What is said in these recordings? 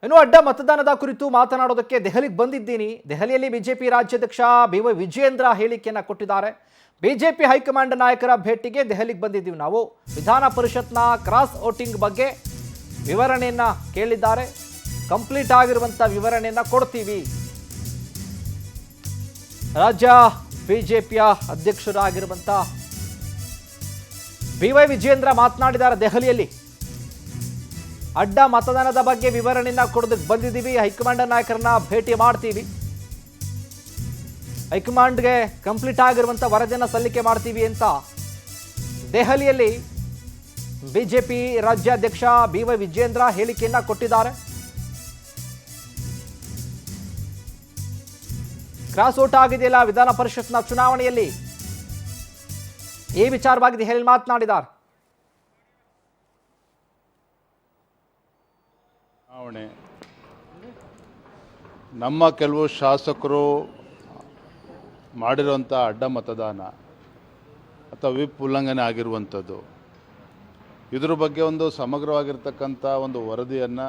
ಇನ್ನು ಅಡ್ಡ ಮತದಾನದ ಕುರಿತು ಮಾತನಾಡೋದಕ್ಕೆ ದೆಹಲಿಗೆ ಬಂದಿದ್ದೀನಿ. ದೆಹಲಿಯಲ್ಲಿ ಬಿಜೆಪಿ ರಾಜ್ಯಾಧ್ಯಕ್ಷ ಬಿ.ವೈ. ವಿಜಯೇಂದ್ರ ಹೇಳಿಕೆಯನ್ನು ಕೊಟ್ಟಿದ್ದಾರೆ. ಬಿಜೆಪಿ ಹೈಕಮಾಂಡ್ ನಾಯಕರ ಭೇಟಿಗೆ ದೆಹಲಿಗೆ ಬಂದಿದ್ದೀವಿ. ನಾವು ವಿಧಾನ ಪರಿಷತ್ನ ಕ್ರಾಸ್ ವೋಟಿಂಗ್ ಬಗ್ಗೆ ವಿವರಣೆಯನ್ನ ಕೇಳಿದ್ದಾರೆ. ಕಂಪ್ಲೀಟ್ ಆಗಿರುವಂತ ವಿವರಣೆಯನ್ನ ಕೊಡ್ತೀವಿ. ರಾಜ್ಯ ಬಿಜೆಪಿಯ ಅಧ್ಯಕ್ಷರಾಗಿರುವಂತ ಬಿ.ವೈ. ವಿಜಯೇಂದ್ರ ಮಾತನಾಡಿದ್ದಾರೆ ದೆಹಲಿಯಲ್ಲಿ. ಅಡ್ಡ ಮತದಾನದ ಬಗ್ಗೆ ವಿವರಣೆಯನ್ನ ಕೊಡೋದಕ್ಕೆ ಬಂದಿದ್ದೀವಿ. ಹೈಕಮಾಂಡ್ ನಾಯಕರನ್ನ ಭೇಟಿ ಮಾಡ್ತೀವಿ. ಹೈಕಮಾಂಡ್ಗೆ ಕಂಪ್ಲೀಟ್ ಆಗಿರುವಂತ ವರದಿಯನ್ನು ಸಲ್ಲಿಕೆ ಮಾಡ್ತೀವಿ ಅಂತ ದೆಹಲಿಯಲ್ಲಿ ಬಿಜೆಪಿ ರಾಜ್ಯಾಧ್ಯಕ್ಷ ಬಿ.ವೈ. ವಿಜಯೇಂದ್ರ ಹೇಳಿಕೆಯನ್ನ ಕೊಟ್ಟಿದ್ದಾರೆ. ಕ್ರಾಸ್ ವೋಟ್ ಆಗಿದೆಯಲ್ಲ ವಿಧಾನ ಪರಿಷತ್ನ ಚುನಾವಣೆಯಲ್ಲಿ, ಈ ವಿಚಾರವಾಗಿ ದೆಹಲಿಯಲ್ಲಿ ಮಾತನಾಡಿದ್ದಾರೆ. ನಮ್ಮ ಕೆಲವು ಶಾಸಕರು ಮಾಡಿರುವಂಥ ಅಡ್ಡ ಮತದಾನ ಅಥವಾ ವಿಪ್ ಉಲ್ಲಂಘನೆ ಆಗಿರುವಂಥದ್ದು, ಇದರ ಬಗ್ಗೆ ಒಂದು ಸಮಗ್ರವಾಗಿರ್ತಕ್ಕಂಥ ಒಂದು ವರದಿಯನ್ನು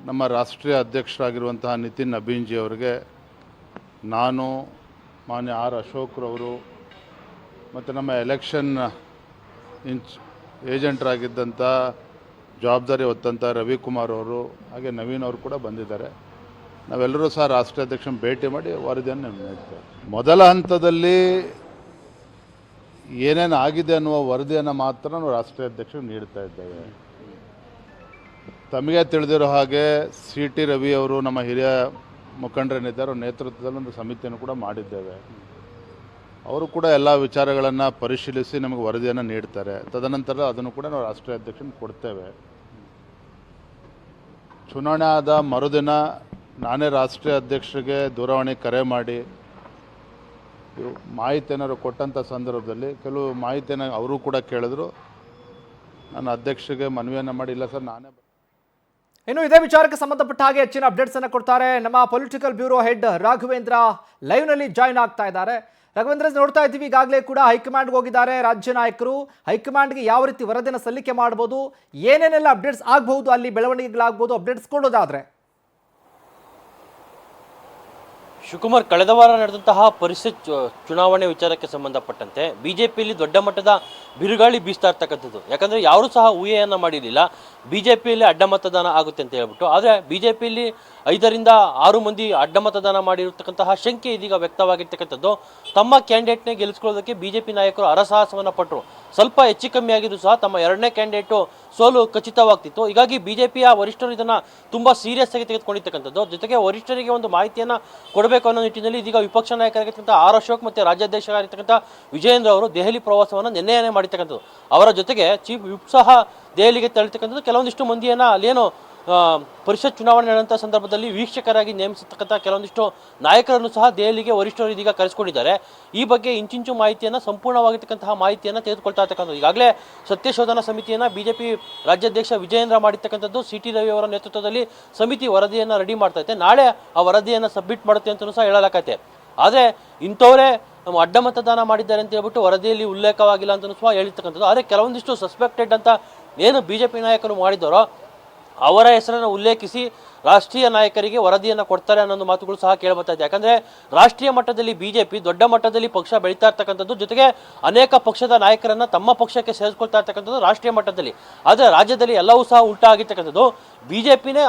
ನಮ್ಮ ರಾಷ್ಟ್ರೀಯ ಅಧ್ಯಕ್ಷರಾಗಿರುವಂತಹ ನಿತಿನ್ ನಬೀನ್ಜಿ ಅವರಿಗೆ ನಾನು, ಮಾನ್ಯ ಆರ್ ಅಶೋಕ್ರವರು ಮತ್ತು ನಮ್ಮ ಎಲೆಕ್ಷನ್ ಏಜೆಂಟ್ರಾಗಿದ್ದಂಥ ಜವಾಬ್ದಾರಿ ಹೊತ್ತಂಥ ರವಿಕುಮಾರ್ ಅವರು, ಹಾಗೆ ನವೀನ್ ಅವರು ಕೂಡ ಬಂದಿದ್ದಾರೆ. ನಾವೆಲ್ಲರೂ ಸಹ ರಾಷ್ಟ್ರೀಯ ಅಧ್ಯಕ್ಷನ ಭೇಟಿ ಮಾಡಿ ವರದಿಯನ್ನು ನೀಡ್ತೇವೆ. ಮೊದಲ ಹಂತದಲ್ಲಿ ಏನೇನು ಆಗಿದೆ ಅನ್ನುವ ವರದಿಯನ್ನು ಮಾತ್ರ ನಾವು ರಾಷ್ಟ್ರೀಯ ಅಧ್ಯಕ್ಷರು ನೀಡ್ತಾ ಇದ್ದೇವೆ. ತಮಗೆ ತಿಳಿದಿರೋ ಹಾಗೆ ಸಿ ಟಿ ರವಿ ಅವರು, ನಮ್ಮ ಹಿರಿಯ ಮುಖಂಡರೇನಿದ್ದಾರೆ, ಅವ್ರ ನೇತೃತ್ವದಲ್ಲಿ ಒಂದು ಸಮಿತಿಯನ್ನು ಕೂಡ ಮಾಡಿದ್ದೇವೆ. ಅವರು ಕೂಡ ಎಲ್ಲ ವಿಚಾರಗಳನ್ನು ಪರಿಶೀಲಿಸಿ ನಮಗೆ ವರದಿಯನ್ನು ನೀಡ್ತಾರೆ. ತದನಂತರ ಅದನ್ನು ಕೂಡ ನಾವು ರಾಷ್ಟ್ರೀಯ ಅಧ್ಯಕ್ಷನ ಕೊಡ್ತೇವೆ. ಚುನಾವಣೆ ಆದ ಮರುದಿನ ನಾನೇ ರಾಷ್ಟ್ರೀಯ ಅಧ್ಯಕ್ಷರಿಗೆ ದೂರವಾಣಿ ಕರೆ ಮಾಡಿ ಮಾಹಿತಿ ಏನಾದ್ರು ಕೊಟ್ಟಂಥ ಸಂದರ್ಭದಲ್ಲಿ ಕೆಲವು ಮಾಹಿತಿಯನ್ನು ಅವರು ಕೂಡ ಕೇಳಿದ್ರು. ನಾನು ಅಧ್ಯಕ್ಷರಿಗೆ ಮನವಿಯನ್ನು ಮಾಡಿ, ಇಲ್ಲ ಸರ್ ನಾನೇ. ಇನ್ನು ಇದೇ ವಿಚಾರಕ್ಕೆ ಸಂಬಂಧಪಟ್ಟ ಹಾಗೆ ಹೆಚ್ಚಿನ ಅಪ್ಡೇಟ್ಸ್ ಅನ್ನು ಕೊಡ್ತಾರೆ ನಮ್ಮ political bureau head Raghavendra. Live ನಲ್ಲಿ ಜಾಯ್ನ್ ಆಗ್ತಾ ಇದ್ದಾರೆ. ರಾಘವೇಂದ್ರ, ನೋಡ್ತಾ ಇದ್ದೀವಿ ಈಗಾಗಲೇ ಕೂಡ ಹೈಕಮಾಂಡ್ಗೆ ಹೋಗಿದ್ದಾರೆ ರಾಜ್ಯ ನಾಯಕರು. ಹೈಕಮಾಂಡ್ಗೆ ಯಾವ ರೀತಿ ವರದಿಯನ್ನು ಸಲ್ಲಿಕೆ ಮಾಡಬಹುದು, ಏನೇನೆಲ್ಲ ಅಪ್ಡೇಟ್ಸ್ ಆಗಬಹುದು, ಅಲ್ಲಿ ಬೆಳವಣಿಗೆಗಳಾಗಬಹುದು, ಅಪ್ಡೇಟ್ಸ್ ಕೊಡೋದಾದ್ರೆ? ಶಿವಕುಮಾರ್, ಕಳೆದ ವಾರ ನಡೆದಂತಹ ಪರಿಷತ್ ಚುನಾವಣೆ ವಿಚಾರಕ್ಕೆ ಸಂಬಂಧಪಟ್ಟಂತೆ ಬಿಜೆಪಿಯಲ್ಲಿ ದೊಡ್ಡ ಮಟ್ಟದ ಬಿರುಗಾಳಿ ಬೀಸ್ತಾ ಇರ್ತಕ್ಕಂಥದ್ದು. ಯಾಕಂದರೆ ಯಾರೂ ಸಹ ಊಹೆಯನ್ನು ಮಾಡಿರಲಿಲ್ಲ ಬಿಜೆಪಿಯಲ್ಲಿ ಅಡ್ಡ ಮತದಾನ ಆಗುತ್ತೆ ಅಂತ ಹೇಳ್ಬಿಟ್ಟು. ಆದರೆ ಬಿಜೆಪಿಯಲ್ಲಿ 5 ರಿಂದ 6 ಮಂದಿ ಅಡ್ಡ ಮತದಾನ ಮಾಡಿರತಕ್ಕಂತಹ ಶಂಕೆ ಇದೀಗ ವ್ಯಕ್ತವಾಗಿರ್ತಕ್ಕಂಥದ್ದು. ತಮ್ಮ ಕ್ಯಾಂಡಿಡೇಟ್ನೇ ಗೆಲ್ಲಿಸ್ಕೊಳ್ಳೋದಕ್ಕೆ ಬಿಜೆಪಿ ನಾಯಕರು ಹರಸಾಹಸವನ್ನು ಪಟ್ಟರು. ಸ್ವಲ್ಪ ಹೆಚ್ಚು ಕಮ್ಮಿ ಆಗಿದ್ದು ಸಹ ತಮ್ಮ 2ನೇ ಕ್ಯಾಂಡಿಡೇಟು ಸೋಲು ಖಚಿತವಾಗ್ತಿತ್ತು. ಹೀಗಾಗಿ ಬಿಜೆಪಿಯ ವರಿಷ್ಠರು ಇದನ್ನು ತುಂಬ ಸೀರಿಯಸ್ ಆಗಿ ತೆಗೆದುಕೊಂಡಿರ್ತಕ್ಕಂಥದ್ದು. ಜೊತೆಗೆ ವರಿಷ್ಠರಿಗೆ ಒಂದು ಮಾಹಿತಿಯನ್ನು ಕೊಡಬೇಕು ಅನ್ನೋ ನಿಟ್ಟಿನಲ್ಲಿ ಇದೀಗ ವಿಪಕ್ಷ ನಾಯಕರಾಗಿರ್ತಕ್ಕಂಥ ಆರ್ ಅಶೋಕ್ ಮತ್ತು ರಾಜ್ಯಾಧ್ಯಕ್ಷರಾಗಿರ್ತಕ್ಕಂಥ ವಿಜಯೇಂದ್ರ ಅವರು ದೆಹಲಿ ಪ್ರವಾಸವನ್ನು ನಿನ್ನೆಯೇ ಮಾಡಿರ್ತಕ್ಕಂಥದ್ದು. ಅವರ ಜೊತೆಗೆ ಚೀಫ್ ವಿಪ್ ಸಹ ದೆಹಲಿಗೆ ತೆರಳಿರ್ತಕ್ಕಂಥದ್ದು. ಕೆಲವೊಂದಿಷ್ಟು ಮಂದಿಯನ್ನು ಅಲ್ಲೇನೋ ಪರಿಷತ್ ಚುನಾವಣೆ ನಡೆದಂಥ ಸಂದರ್ಭದಲ್ಲಿ ವೀಕ್ಷಕರಾಗಿ ನೇಮಿಸತಕ್ಕಂಥ ಕೆಲವೊಂದಿಷ್ಟು ನಾಯಕರನ್ನು ಸಹ ದೆಹಲಿಗೆ ವರಿಷ್ಠರು ಇದೀಗ ಕರೆಸಿಕೊಂಡಿದ್ದಾರೆ. ಈ ಬಗ್ಗೆ ಇಂಚಿಂಚು ಮಾಹಿತಿಯನ್ನು, ಸಂಪೂರ್ಣವಾಗಿರ್ತಕ್ಕಂತಹ ಮಾಹಿತಿಯನ್ನು ತೆಗೆದುಕೊಳ್ತಾ ಇರ್ತಕ್ಕಂಥದ್ದು. ಈಗಾಗಲೇ ಸತ್ಯಶೋಧನಾ ಸಮಿತಿಯನ್ನು ಬಿಜೆಪಿ ರಾಜ್ಯಾಧ್ಯಕ್ಷ ವಿಜಯೇಂದ್ರ ಮಾಡಿರ್ತಕ್ಕಂಥದ್ದು. ಸಿ ಟಿ ರವಿ ಅವರ ನೇತೃತ್ವದಲ್ಲಿ ಸಮಿತಿ ವರದಿಯನ್ನು ರೆಡಿ ಮಾಡ್ತಾ ಇದೆ. ನಾಳೆ ಆ ವರದಿಯನ್ನು ಸಬ್ಮಿಟ್ ಮಾಡುತ್ತೆ ಅಂತಲೂ ಸಹ ಹೇಳಲಾಗತ್ತೆ. ಆದರೆ ಇಂಥವರೇ ಅಡ್ಡ ಮತದಾನ ಮಾಡಿದ್ದಾರೆ ಅಂತ ಹೇಳ್ಬಿಟ್ಟು ವರದಿಯಲ್ಲಿ ಉಲ್ಲೇಖವಾಗಿಲ್ಲ ಅಂತಲೂ ಸಹ ಹೇಳಿರ್ತಕ್ಕಂಥದ್ದು. ಆದರೆ ಕೆಲವೊಂದಿಷ್ಟು ಸಸ್ಪೆಕ್ಟೆಡ್ ಅಂತ ಏನು ಬಿಜೆಪಿ ನಾಯಕರು ಮಾಡಿದ್ದಾರೋ ಅವರ ಹೆಸರನ್ನು ಉಲ್ಲೇಖಿಸಿ ರಾಷ್ಟ್ರೀಯ ನಾಯಕರಿಗೆ ವರದಿಯನ್ನು ಕೊಡ್ತಾರೆ ಅನ್ನೋ ಮಾತುಗಳು ಸಹ ಕೇಳಬರ್ತಾ ಇದೆ. ಯಾಕಂದರೆ ರಾಷ್ಟ್ರೀಯ ಮಟ್ಟದಲ್ಲಿ ಬಿಜೆಪಿ ದೊಡ್ಡ ಮಟ್ಟದಲ್ಲಿ ಪಕ್ಷ ಬೆಳೀತಾ ಇರ್ತಕ್ಕಂಥದ್ದು, ಜೊತೆಗೆ ಅನೇಕ ಪಕ್ಷದ ನಾಯಕರನ್ನು ತಮ್ಮ ಪಕ್ಷಕ್ಕೆ ಸೇರಿಸ್ಕೊಳ್ತಾ ಇರ್ತಕ್ಕಂಥದ್ದು ರಾಷ್ಟ್ರೀಯ ಮಟ್ಟದಲ್ಲಿ. ಆದರೆ ರಾಜ್ಯದಲ್ಲಿ ಎಲ್ಲವೂ ಸಹ ಉಲ್ಟಾ ಆಗಿರ್ತಕ್ಕಂಥದ್ದು. ಬಿಜೆಪಿನೇ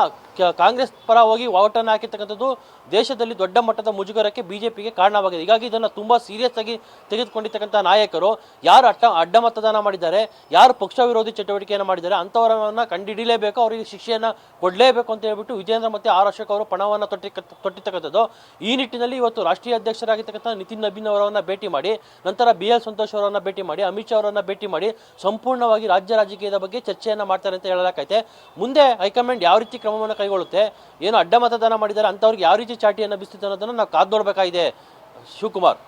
ಕಾಂಗ್ರೆಸ್ ಪರ ಹೋಗಿ ಓಟನ್ನು ಹಾಕಿರ್ತಕ್ಕಂಥದ್ದು ದೇಶದಲ್ಲಿ ದೊಡ್ಡ ಮಟ್ಟದ ಮುಜುಗರಕ್ಕೆ ಬಿಜೆಪಿಗೆ ಕಾರಣವಾಗಿದೆ. ಹೀಗಾಗಿ ಇದನ್ನು ತುಂಬ ಸೀರಿಯಸ್ ಆಗಿ ತೆಗೆದುಕೊಂಡಿರ್ತಕ್ಕಂಥ ನಾಯಕರು ಯಾರು ಅಡ್ಡ ಮತದಾನ ಮಾಡಿದ್ದಾರೆ, ಯಾರು ಪಕ್ಷ ವಿರೋಧಿ ಚಟುವಟಿಕೆಯನ್ನು ಮಾಡಿದ್ದಾರೆ ಅಂಥವರನ್ನು ಕಂಡುಹಿಡಿಯಲೇಬೇಕು, ಅವರಿಗೆ ಶಿಕ್ಷೆಯನ್ನು ಕೊಡಲೇಬೇಕು ಅಂತ ಹೇಳ್ಬಿಟ್ಟು ವಿಜೇಂದ್ರ ಮತ್ತು ಆರ್ ಅಶೋಕ್ ಅವರು ಪಣವನ್ನು ತೊಟ್ಟಿರ್ತಕ್ಕಂಥದ್ದು. ಈ ನಿಟ್ಟಿನಲ್ಲಿ ಇವತ್ತು ರಾಷ್ಟ್ರೀಯ ಅಧ್ಯಕ್ಷರಾಗಿರ್ತಕ್ಕಂಥ ನಿತಿನ್ ನಬೀನ್ ಅವರನ್ನು ಭೇಟಿ ಮಾಡಿ, ನಂತರ BL ಸಂತೋಷ್ ಅವರನ್ನು ಭೇಟಿ ಮಾಡಿ, ಅಮಿತ್ ಶಾ ಅವರನ್ನು ಭೇಟಿ ಮಾಡಿ ಸಂಪೂರ್ಣವಾಗಿ ರಾಜ್ಯ ರಾಜಕೀಯದ ಬಗ್ಗೆ ಚರ್ಚೆಯನ್ನು ಮಾಡ್ತಾರೆ ಅಂತ ಹೇಳಲಾಗೈತೆ. ಮುಂದೆ ಹೈಕಮಾಂಡ್ ಯಾವ ರೀತಿ ಕ್ರಮವನ್ನು ಕೈಗೊಳ್ಳುತ್ತೆ, ಏನು ಅಡ್ಡ ಮತದಾನ ಮಾಡಿದ್ದಾರೆ ಅಂಥವ್ರಿಗೆ ಯಾವ ರೀತಿ ಚಾಟಿಯನ್ನು ಬಿಸ್ತಿತ್ತು ಅನ್ನೋದನ್ನು ನಾವು ಕಾದು ನೋಡಬೇಕಾಗಿದೆ. ಶಿವಕುಮಾರ್.